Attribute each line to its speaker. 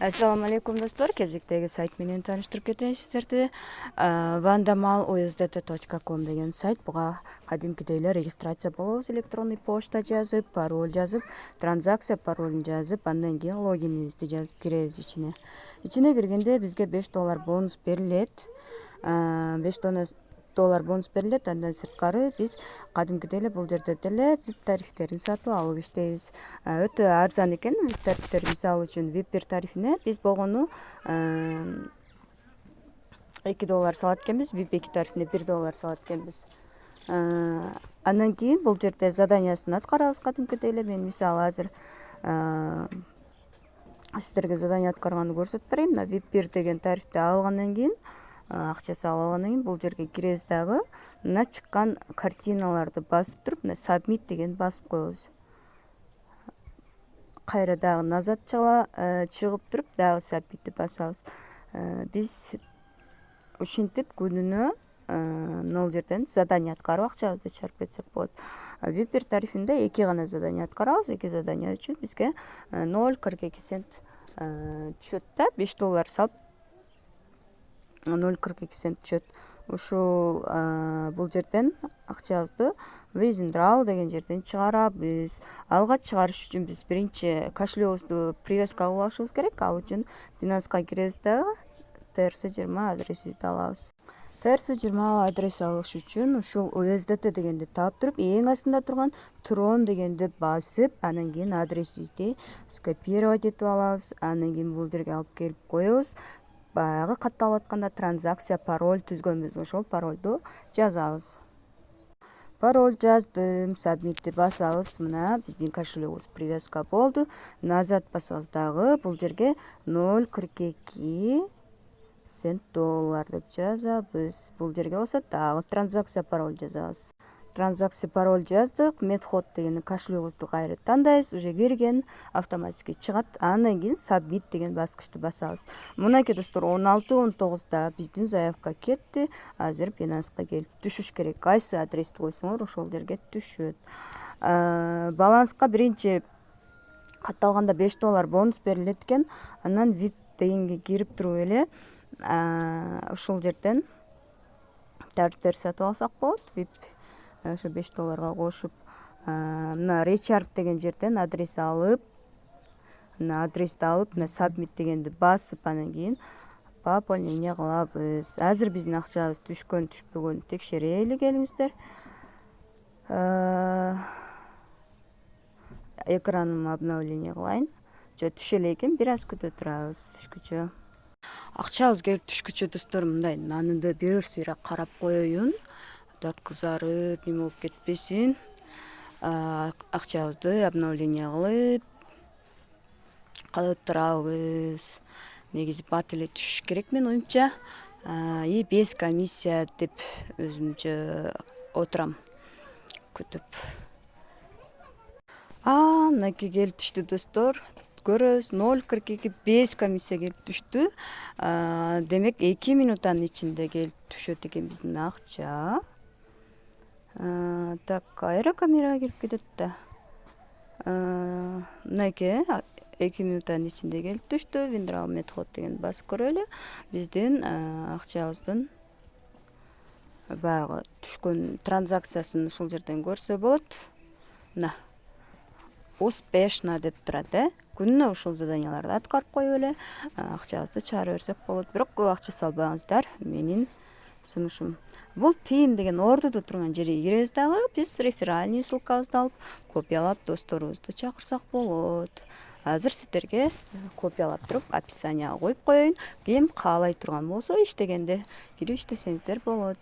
Speaker 1: Assalamu alaikum dostlar. Кезектеги сайт менен тааныштырып кетейин сиздерди. vandamal.usdt.com деген сайт. Буга кадимкидей эле регистрация болобуз, электронный почта жазып, пароль жазып, транзакция паролун жазып, андан кийин логинибизди жазып киребиз ичине. Ичине киргенде бизге $5 бонус берилет. $5 бонус берилет. Андан сырткары биз кадимкидей эле бул жерде деле VIP тарифтерин сатып алып иштейбиз. Өтө арзан экен VIP тарифтер. Мисалы үчүн VIP 1 тарифине биз болгону $2 салат экенбиз, VIP 2 тарифине $1 салат экенбиз. Андан кийин бул жерде заданиясын аткарабыз кадимкидей эле. Мен мисалы азыр сиздерге задания аткарганды көрсөтүп берейин. Мына VIP 1 деген тарифти алгандан кийин акча салып алгандан кийин бул жерге киребиз дагы. Мына чыккан картиналарды басып туруп, мына submit деген басып коебуз. Кайра дагы назад чыгып туруп дагы submitти басабыз. Биз ушинтип күнүнө нол жерден задания аткарып акчабызды чыгарып кетсек болот. VIP 1 тарифинде 2 гана задания аткарабыз. 2 задания үчүн бизге 0,42 цент түшөт да. $5 салып 0,42 цент түшөт. Ушул бул жерден акчабызды withdraw деген жерден чыгарабыз. Алга чыгарыш үчүн биз биринчи кошелегибизди привязка кылып алышыбыз керек. Ал үчүн Binance'га киребиз дагы TRC20 адресибизди алабыз. TRC20 адрес алыш үчүн ушул USDT дегенди таап туруп, эң астында турган Tron дегенди басып, андан кийин адресибизди скопировать этип алабыз. Андан кийин бул жерге алып келип коебуз. Баягы катталып атканда транзакция пароль түзгөнбүз, ошол паролду жазабыз. Пароль жаздым, submitти басабыз. Мына биздин кошелегибиз привязка болду. Назад басабыз дагы. Бул жерге 0,42 цент доллар деп жазабыз. Бул жерге болсо дагы транзакция пароль жазабыз. Транзакция пароль жаздык. Медход деген кошелегибизди кайра тандайбыз. Уже кирген автоматически чыгат. Андан кийин submit деген баскычты басабыз. Мынакей достор 16-19 биздин заявка кетти. Азыр Binance'га келип түшүш керек. Кайсы адрести койсоңор ошол жерге түшөт. Баланска биринчи катталганда $5 бонус берилет экен. Анан VIP дегенге кирип туруп эле ушул жерден тарифтер сатып алсак болот. VIP ошо $5 кошуп, мына recharge деген жерден адрес алып, мына адрести алып, мына submit дегенди басып, андан кийин пополнение кылабыз. Азыр биздин акчабыз түшкөн, түшпөгөнүн текшерели келиңиздер. Экранымды обновление кылайын. Түшө эле экен, бир аз күтө турабыз түшкүчө. Акчабыз келип түшкүчө достор, мындай нанымды бир сыйра карап коеюн. Дат кызарып, неме болуп кетпесин. Акчабызды обновление кылып турабыз. Негизи бат эле түшүш керек менин оюмча. И без комиссия деп өзүмчө отурам күтүп. Мынакей келип түштү достор. Көрөбүз 0,42 без комиссия келип түштү. Демек 2 минуттан ичинде келип түшөт экен биздин акча. Так, кайра камерага кирип кетет да. Мынакей 2 минуттан ичинде келип түштү. Withdraw method деген басып көрөлү. Биздин акчабыздын баягы түшкөн транзакциясын ушул жерден көрсө болот. Мына успешно деп турат, күнүнө ушул заданияларды аткарып коюп эле акчабызды чыгара берсек болот. Бирок көп акча салбаңыздар, менин сунушум. Бул Team деген ордудо турган жерге киребиз дагы. Биз реферальный ссылкабызды алып, копиялап досторубузду чакырсак болот. Азыр сиздерге копиялап туруп описанияга коюп коеюн. Ким каалай турган болсо иштегенде кирип иштесеңиздер болот.